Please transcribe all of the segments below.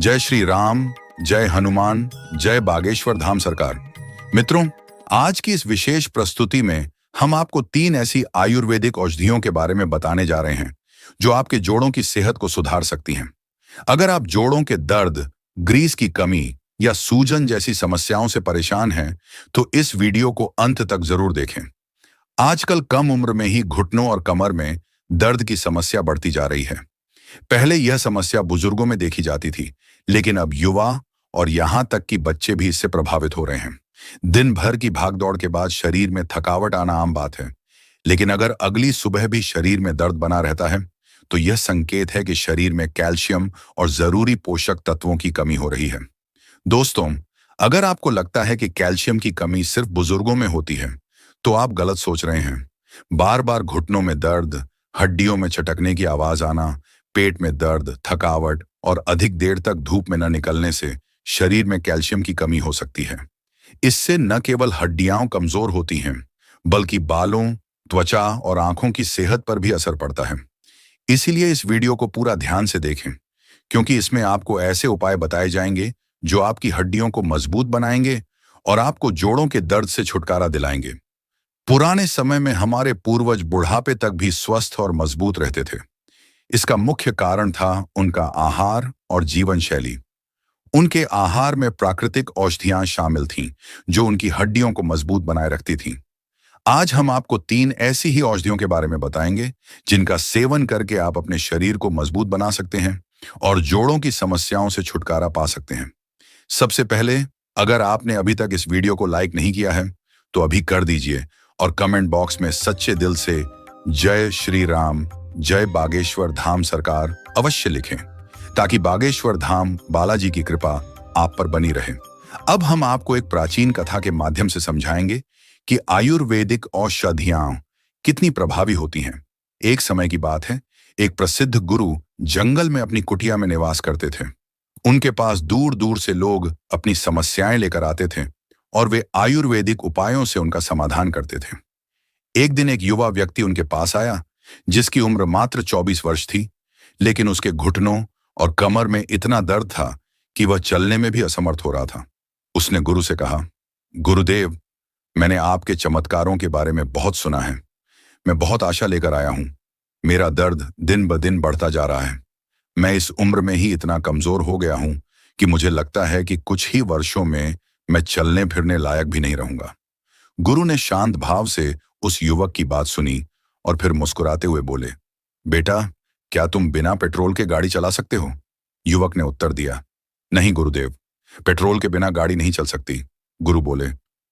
जय श्री राम, जय हनुमान, जय बागेश्वर धाम सरकार। मित्रों, आज की इस विशेष प्रस्तुति में हम आपको 3 ऐसी आयुर्वेदिक औषधियों के बारे में बताने जा रहे हैं जो आपके जोड़ों की सेहत को सुधार सकती हैं। अगर आप जोड़ों के दर्द, ग्रीस की कमी या सूजन जैसी समस्याओं से परेशान हैं, तो इस वीडियो को अंत तक जरूर देखें। आजकल कम उम्र में ही घुटनों और कमर में दर्द की समस्या बढ़ती जा रही है। पहले यह समस्या बुजुर्गों में देखी जाती थी, लेकिन अब युवा और यहां तक कि बच्चे भी इससे प्रभावित हो रहे हैं। दिन भर की भागदौड़ के बाद शरीर में थकावट आना आम बात है, लेकिन अगर अगली सुबह भी शरीर में दर्द बना रहता है, तो यह संकेत है कि शरीर में कैल्शियम और जरूरी पोषक तत्वों की कमी हो रही है। दोस्तों, अगर आपको लगता है कि कैल्शियम की कमी सिर्फ बुजुर्गों में होती है, तो आप गलत सोच रहे हैं। बार बार घुटनों में दर्द, हड्डियों में चटकने की आवाज आना, पेट में दर्द, थकावट और अधिक देर तक धूप में न निकलने से शरीर में कैल्शियम की कमी हो सकती है। इससे न केवल हड्डियां कमजोर होती हैं, बल्कि बालों, त्वचा और आंखों की सेहत पर भी असर पड़ता है। इसीलिए इस वीडियो को पूरा ध्यान से देखें, क्योंकि इसमें आपको ऐसे उपाय बताए जाएंगे जो आपकी हड्डियों को मजबूत बनाएंगे और आपको जोड़ों के दर्द से छुटकारा दिलाएंगे। पुराने समय में हमारे पूर्वज बुढ़ापे तक भी स्वस्थ और मजबूत रहते थे। इसका मुख्य कारण था उनका आहार और जीवन शैली। उनके आहार में प्राकृतिक औषधियां शामिल थीं, जो उनकी हड्डियों को मजबूत बनाए रखती थीं। आज हम आपको 3 ऐसी ही औषधियों के बारे में बताएंगे, जिनका सेवन करके आप अपने शरीर को मजबूत बना सकते हैं और जोड़ों की समस्याओं से छुटकारा पा सकते हैं। सबसे पहले, अगर आपने अभी तक इस वीडियो को लाइक नहीं किया है, तो अभी कर दीजिए और कमेंट बॉक्स में सच्चे दिल से जय श्री राम, जय बागेश्वर धाम सरकार अवश्य लिखें, ताकि बागेश्वर धाम बालाजी की कृपा आप पर बनी रहे। अब हम आपको एक प्राचीन कथा के माध्यम से समझाएंगे कि आयुर्वेदिक औषधियां कितनी प्रभावी होती हैं। एक समय की बात है, एक प्रसिद्ध गुरु जंगल में अपनी कुटिया में निवास करते थे। उनके पास दूर दूर से लोग अपनी समस्याएं लेकर आते थे और वे आयुर्वेदिक उपायों से उनका समाधान करते थे। एक दिन एक युवा व्यक्ति उनके पास आया, जिसकी उम्र मात्र 24 वर्ष थी, लेकिन उसके घुटनों और कमर में इतना दर्द था कि वह चलने में भी असमर्थ हो रहा था। उसने गुरु से कहा, गुरुदेव, मैंने आपके चमत्कारों के बारे में बहुत सुना है। मैं बहुत आशा लेकर आया हूं। मेरा दर्द दिन ब दिन बढ़ता जा रहा है। मैं इस उम्र में ही इतना कमजोर हो गया हूं कि मुझे लगता है कि कुछ ही वर्षों में मैं चलने फिरने लायक भी नहीं रहूंगा। गुरु ने शांत भाव से उस युवक की बात सुनी और फिर मुस्कुराते हुए बोले, बेटा, क्या तुम बिना पेट्रोल के गाड़ी चला सकते हो? युवक ने उत्तर दिया, नहीं गुरुदेव, पेट्रोल के बिना गाड़ी नहीं चल सकती। गुरु बोले,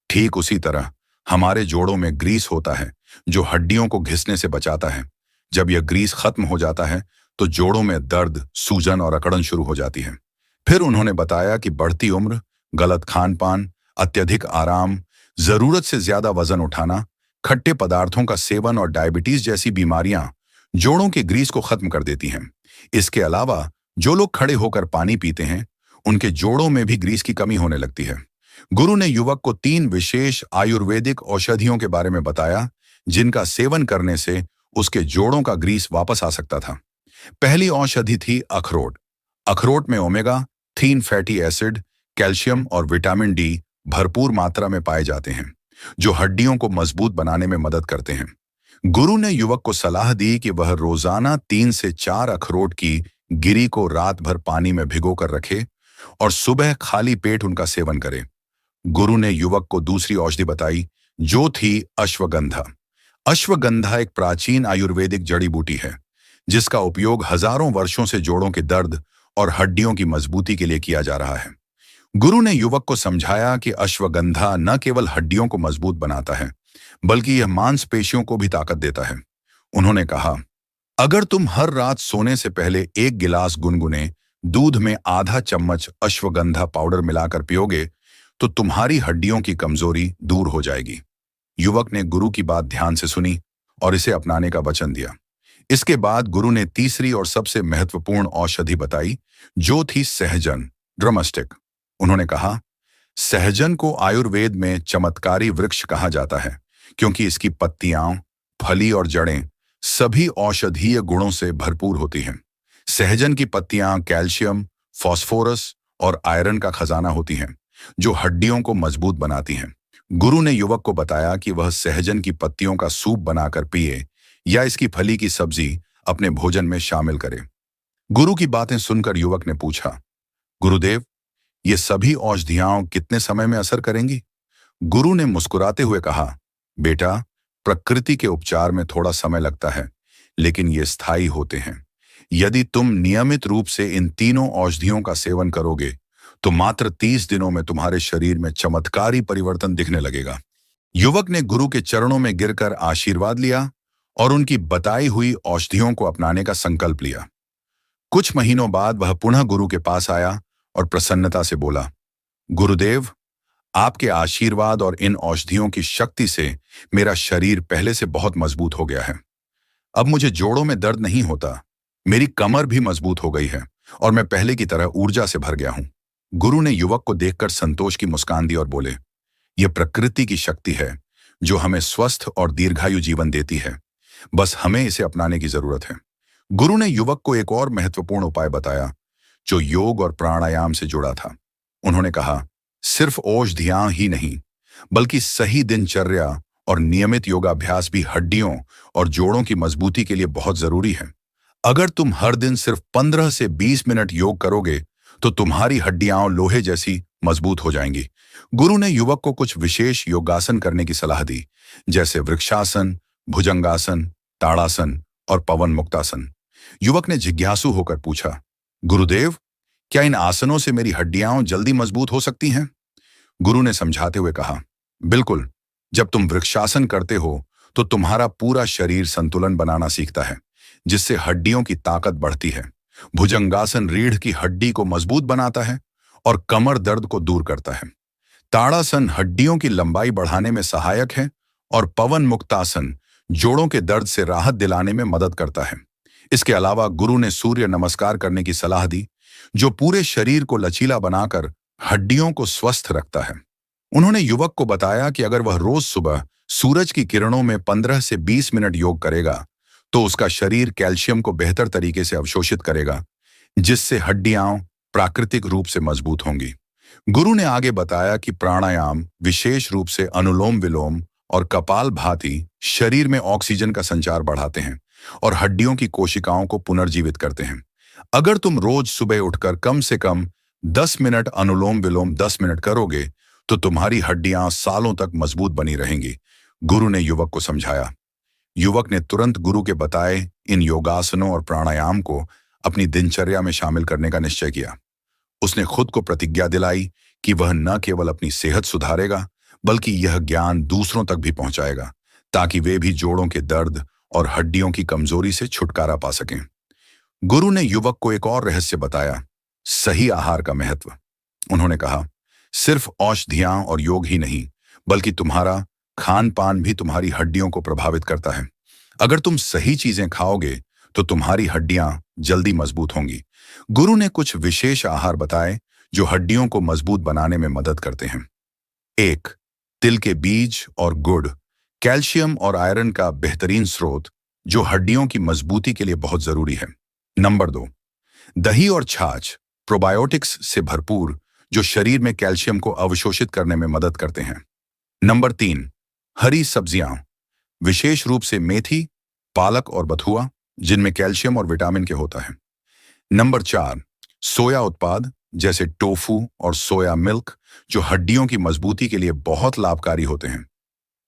ठीक उसी तरह हमारे जोड़ों में ग्रीस होता है, जो हड्डियों को घिसने से बचाता है। जब यह ग्रीस खत्म हो जाता है, तो जोड़ों में दर्द, सूजन और अकड़न शुरू हो जाती है। फिर उन्होंने बताया कि बढ़ती उम्र, गलत खान पान, अत्यधिक आराम, जरूरत से ज्यादा वजन उठाना, खट्टे पदार्थों का सेवन और डायबिटीज जैसी बीमारियां जोड़ों के ग्रीस को खत्म कर देती हैं। इसके अलावा जो लोग खड़े होकर पानी पीते हैं, उनके जोड़ों में भी ग्रीस की कमी होने लगती है। गुरु ने युवक को 3 विशेष आयुर्वेदिक औषधियों के बारे में बताया, जिनका सेवन करने से उसके जोड़ों का ग्रीस वापस आ सकता था। पहली औषधि थी अखरोट। अखरोट में ओमेगा 3 फैटी एसिड, कैल्शियम और विटामिन डी भरपूर मात्रा में पाए जाते हैं, जो हड्डियों को मजबूत बनाने में मदद करते हैं। गुरु ने युवक को सलाह दी कि वह रोजाना 3 से 4 अखरोट की गिरी को रात भर पानी में भिगोकर रखे और सुबह खाली पेट उनका सेवन करे। गुरु ने युवक को दूसरी औषधि बताई, जो थी अश्वगंधा। अश्वगंधा एक प्राचीन आयुर्वेदिक जड़ी बूटी है, जिसका उपयोग हजारों वर्षों से जोड़ों के दर्द और हड्डियों की मजबूती के लिए किया जा रहा है। गुरु ने युवक को समझाया कि अश्वगंधा न केवल हड्डियों को मजबूत बनाता है, बल्कि यह मांसपेशियों को भी ताकत देता है। उन्होंने कहा, अगर तुम हर रात सोने से पहले 1 गिलास गुनगुने दूध में आधा चम्मच अश्वगंधा पाउडर मिलाकर पियोगे, तो तुम्हारी हड्डियों की कमजोरी दूर हो जाएगी। युवक ने गुरु की बात ध्यान से सुनी और इसे अपनाने का वचन दिया। इसके बाद गुरु ने तीसरी और सबसे महत्वपूर्ण औषधि बताई, जो थी सहजन, ड्रमस्टिक। उन्होंने कहा, सहजन को आयुर्वेद में चमत्कारी वृक्ष कहा जाता है, क्योंकि इसकी पत्तियां, फली और जड़ें सभी औषधीय गुणों से भरपूर होती हैं। सहजन की पत्तियां कैल्शियम, फास्फोरस और आयरन का खजाना होती हैं, जो हड्डियों को मजबूत बनाती हैं। गुरु ने युवक को बताया कि वह सहजन की पत्तियों का सूप बनाकर पिए या इसकी फली की सब्जी अपने भोजन में शामिल करे। गुरु की बातें सुनकर युवक ने पूछा, गुरुदेव, ये सभी औषधियां कितने समय में असर करेंगी? गुरु ने मुस्कुराते हुए कहा, बेटा, प्रकृति के उपचार में थोड़ा समय लगता है, लेकिन ये स्थायी होते हैं। यदि तुम नियमित रूप से इन तीनों औषधियों का सेवन करोगे, तो मात्र 30 दिनों में तुम्हारे शरीर में चमत्कारी परिवर्तन दिखने लगेगा। युवक ने गुरु के चरणों में गिरकर आशीर्वाद लिया और उनकी बताई हुई औषधियों को अपनाने का संकल्प लिया। कुछ महीनों बाद वह पुनः गुरु के पास आया और प्रसन्नता से बोला, गुरुदेव, आपके आशीर्वाद और इन औषधियों की शक्ति से मेरा शरीर पहले से बहुत मजबूत हो गया है। अब मुझे जोड़ों में दर्द नहीं होता, मेरी कमर भी मजबूत हो गई है और मैं पहले की तरह ऊर्जा से भर गया हूं। गुरु ने युवक को देखकर संतोष की मुस्कान दी और बोले, यह प्रकृति की शक्ति है जो हमें स्वस्थ और दीर्घायु जीवन देती है। बस हमें इसे अपनाने की जरूरत है। गुरु ने युवक को एक और महत्वपूर्ण उपाय बताया, जो योग और प्राणायाम से जुड़ा था। उन्होंने कहा, सिर्फ औषधियां ही नहीं, बल्कि सही दिनचर्या और नियमित योगाभ्यास भी हड्डियों और जोड़ों की मजबूती के लिए बहुत जरूरी है। अगर तुम हर दिन सिर्फ 15 से 20 मिनट योग करोगे, तो तुम्हारी हड्डियां लोहे जैसी मजबूत हो जाएंगी। गुरु ने युवक को कुछ विशेष योगासन करने की सलाह दी, जैसे वृक्षासन, भुजंगासन, ताड़ासन और पवन मुक्तासन। युवक ने जिज्ञासु होकर पूछा, गुरुदेव, क्या इन आसनों से मेरी हड्डियां जल्दी मजबूत हो सकती हैं? गुरु ने समझाते हुए कहा, बिल्कुल। जब तुम वृक्षासन करते हो तो तुम्हारा पूरा शरीर संतुलन बनाना सीखता है, जिससे हड्डियों की ताकत बढ़ती है। भुजंगासन रीढ़ की हड्डी को मजबूत बनाता है और कमर दर्द को दूर करता है। ताड़ासन हड्डियों की लंबाई बढ़ाने में सहायक है और पवन मुक्तासन जोड़ों के दर्द से राहत दिलाने में मदद करता है। इसके अलावा गुरु ने सूर्य नमस्कार करने की सलाह दी, जो पूरे शरीर को लचीला बनाकर हड्डियों को स्वस्थ रखता है। उन्होंने युवक को बताया कि अगर वह रोज सुबह सूरज की किरणों में 15 से 20 मिनट योग करेगा, तो उसका शरीर कैल्शियम को बेहतर तरीके से अवशोषित करेगा, जिससे हड्डियां प्राकृतिक रूप से मजबूत होंगी। गुरु ने आगे बताया कि प्राणायाम, विशेष रूप से अनुलोम विलोम और कपालभाति, शरीर में ऑक्सीजन का संचार बढ़ाते हैं और हड्डियों की कोशिकाओं को पुनर्जीवित करते हैं। अगर तुम रोज सुबह उठकर कम से कम 10 मिनट अनुलोम विलोम 10 मिनट करोगे, तो तुम्हारी हड्डियां सालों तक मजबूत बनी रहेंगी। गुरु ने युवक को समझाया। युवक ने तुरंत गुरु के बताए इन योगासनों और प्राणायाम को अपनी दिनचर्या में शामिल करने का निश्चय किया। उसने खुद को प्रतिज्ञा दिलाई कि वह न केवल अपनी सेहत सुधारेगा, बल्कि यह ज्ञान दूसरों तक भी पहुंचाएगा, ताकि वे भी जोड़ों के दर्द और हड्डियों की कमजोरी से छुटकारा पा सकें। गुरु ने युवक को एक और रहस्य बताया, सही आहार का महत्व। उन्होंने कहा, सिर्फ औषधियां और योग ही नहीं, बल्कि तुम्हारा खान पान भी तुम्हारी हड्डियों को प्रभावित करता है। अगर तुम सही चीजें खाओगे, तो तुम्हारी हड्डियां जल्दी मजबूत होंगी। गुरु ने कुछ विशेष आहार बताए जो हड्डियों को मजबूत बनाने में मदद करते हैं। 1. तिल के बीज और गुड़, कैल्शियम और आयरन का बेहतरीन स्रोत, जो हड्डियों की मजबूती के लिए बहुत जरूरी है। नंबर 2. दही और छाछ, प्रोबायोटिक्स से भरपूर, जो शरीर में कैल्शियम को अवशोषित करने में मदद करते हैं। नंबर 3. हरी सब्जियां, विशेष रूप से मेथी, पालक और बथुआ, जिनमें कैल्शियम और विटामिन के होता है। नंबर 4. सोया उत्पाद जैसे टोफू और सोया मिल्क, जो हड्डियों की मजबूती के लिए बहुत लाभकारी होते हैं।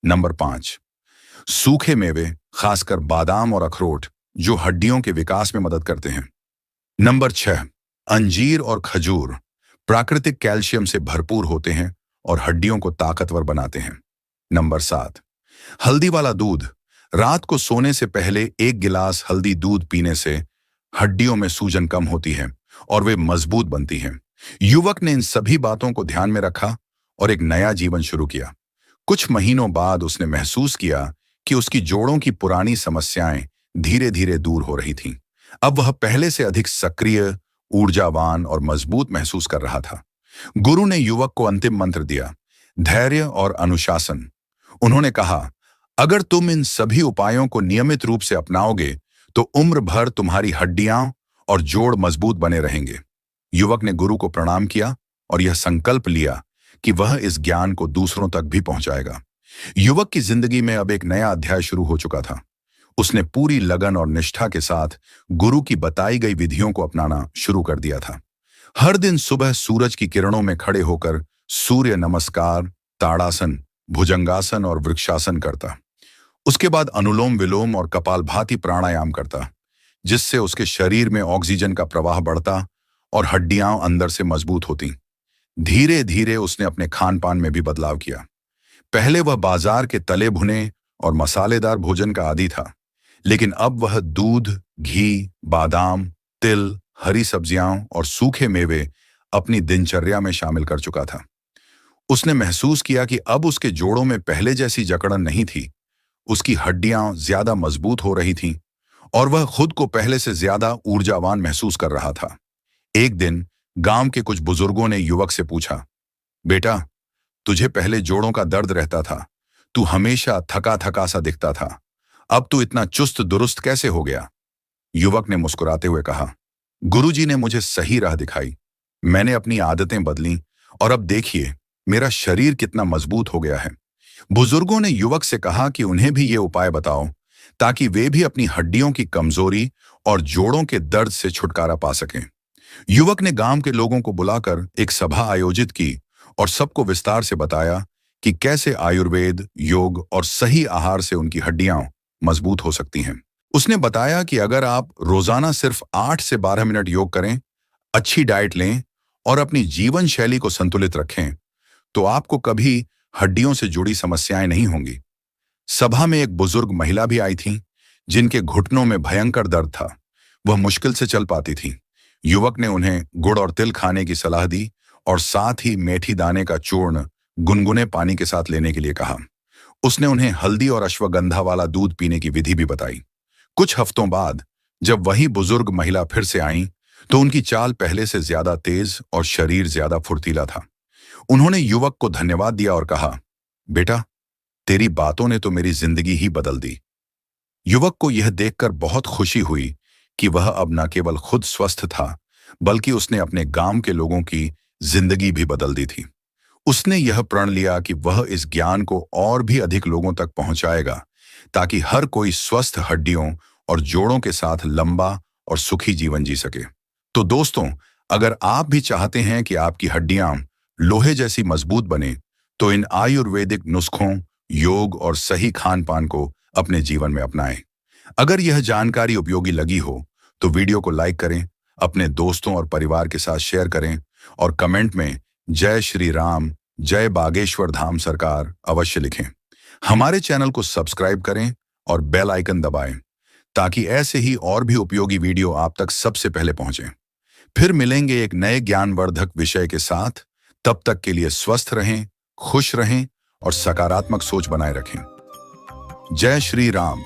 नंबर 5. सूखे मेवे, खासकर बादाम और अखरोट, जो हड्डियों के विकास में मदद करते हैं। नंबर 6. अंजीर और खजूर, प्राकृतिक कैल्शियम से भरपूर होते हैं और हड्डियों को ताकतवर बनाते हैं। नंबर 7. हल्दी वाला दूध, रात को सोने से पहले 1 गिलास हल्दी दूध पीने से हड्डियों में सूजन कम होती है और वे मजबूत बनती हैं। युवक ने इन सभी बातों को ध्यान में रखा और एक नया जीवन शुरू किया। कुछ महीनों बाद उसने महसूस किया कि उसकी जोड़ों की पुरानी समस्याएं धीरे धीरे दूर हो रही थीं। अब वह पहले से अधिक सक्रिय, ऊर्जावान और मजबूत महसूस कर रहा था। गुरु ने युवक को अंतिम मंत्र दिया, धैर्य और अनुशासन। उन्होंने कहा, अगर तुम इन सभी उपायों को नियमित रूप से अपनाओगे, तो उम्र भर तुम्हारी हड्डियां और जोड़ मजबूत बने रहेंगे। युवक ने गुरु को प्रणाम किया और यह संकल्प लिया कि वह इस ज्ञान को दूसरों तक भी पहुंचाएगा। युवक की जिंदगी में अब एक नया अध्याय शुरू हो चुका था। उसने पूरी लगन और निष्ठा के साथ गुरु की बताई गई विधियों को अपनाना शुरू कर दिया था। हर दिन सुबह सूरज की किरणों में खड़े होकर सूर्य नमस्कार, ताड़ासन, भुजंगासन और वृक्षासन करता। उसके बाद अनुलोम विलोम और कपालभाति प्राणायाम करता, जिससे उसके शरीर में ऑक्सीजन का प्रवाह बढ़ता और हड्डियां अंदर से मजबूत होती। धीरे धीरे उसने अपने खान पान में भी बदलाव किया। पहले वह बाजार के तले भुने और मसालेदार भोजन का आदी था, लेकिन अब वह दूध, घी, बादाम, तिल, हरी सब्जियां और सूखे मेवे अपनी दिनचर्या में शामिल कर चुका था। उसने महसूस किया कि अब उसके जोड़ों में पहले जैसी जकड़न नहीं थी। उसकी हड्डियां ज्यादा मजबूत हो रही थीं और वह खुद को पहले से ज्यादा ऊर्जावान महसूस कर रहा था। एक दिन गांव के कुछ बुजुर्गों ने युवक से पूछा, बेटा, तुझे पहले जोड़ों का दर्द रहता था, तू हमेशा थका थका सा दिखता था, अब तू इतना चुस्त दुरुस्त कैसे हो गया? युवक ने मुस्कुराते हुए कहा, गुरुजी ने मुझे सही राह दिखाई। मैंने अपनी आदतें बदली और अब देखिए मेरा शरीर कितना मजबूत हो गया है। बुजुर्गों ने युवक से कहा कि उन्हें भी ये उपाय बताओ ताकि वे भी अपनी हड्डियों की कमजोरी और जोड़ों के दर्द से छुटकारा पा सकें। युवक ने गांव के लोगों को बुलाकर एक सभा आयोजित की और सबको विस्तार से बताया कि कैसे आयुर्वेद, योग और सही आहार से उनकी हड्डियां मजबूत हो सकती हैं। उसने बताया कि अगर आप रोजाना सिर्फ 8 से 12 मिनट योग करें, अच्छी डाइट लें और अपनी जीवन शैली को संतुलित रखें, तो आपको कभी हड्डियों से जुड़ी समस्याएं नहीं होंगी। सभा में एक बुजुर्ग महिला भी आई थी, जिनके घुटनों में भयंकर दर्द था। वह मुश्किल से चल पाती थी। युवक ने उन्हें गुड़ और तिल खाने की सलाह दी और साथ ही मेथी दाने का चूर्ण गुनगुने पानी के साथ लेने के लिए कहा। उसने उन्हें हल्दी और अश्वगंधा वाला दूध पीने की विधि भी बताई। कुछ हफ्तों बाद जब वही बुजुर्ग महिला फिर से आई, तो उनकी चाल पहले से ज्यादा तेज और शरीर ज्यादा फुर्तीला था। उन्होंने युवक को धन्यवाद दिया और कहा, बेटा, तेरी बातों ने तो मेरी जिंदगी ही बदल दी। युवक को यह देखकर बहुत खुशी हुई कि वह अब न केवल खुद स्वस्थ था, बल्कि उसने अपने गांव के लोगों की जिंदगी भी बदल दी थी। उसने यह प्रण लिया कि वह इस ज्ञान को और भी अधिक लोगों तक पहुंचाएगा, ताकि हर कोई स्वस्थ हड्डियों और जोड़ों के साथ लंबा और सुखी जीवन जी सके। तो दोस्तों, अगर आप भी चाहते हैं कि आपकी हड्डियां लोहे जैसी मजबूत बने, तो इन आयुर्वेदिक नुस्खों, योग और सही खान पान को अपने जीवन में अपनाएं। अगर यह जानकारी उपयोगी लगी हो तो वीडियो को लाइक करें, अपने दोस्तों और परिवार के साथ शेयर करें और कमेंट में जय श्री राम, जय बागेश्वर धाम सरकार अवश्य लिखें। हमारे चैनल को सब्सक्राइब करें और बेल आइकन दबाएं, ताकि ऐसे ही और भी उपयोगी वीडियो आप तक सबसे पहले पहुंचें। फिर मिलेंगे एक नए ज्ञानवर्धक विषय के साथ। तब तक के लिए स्वस्थ रहें, खुश रहें और सकारात्मक सोच बनाए रखें। जय श्री राम।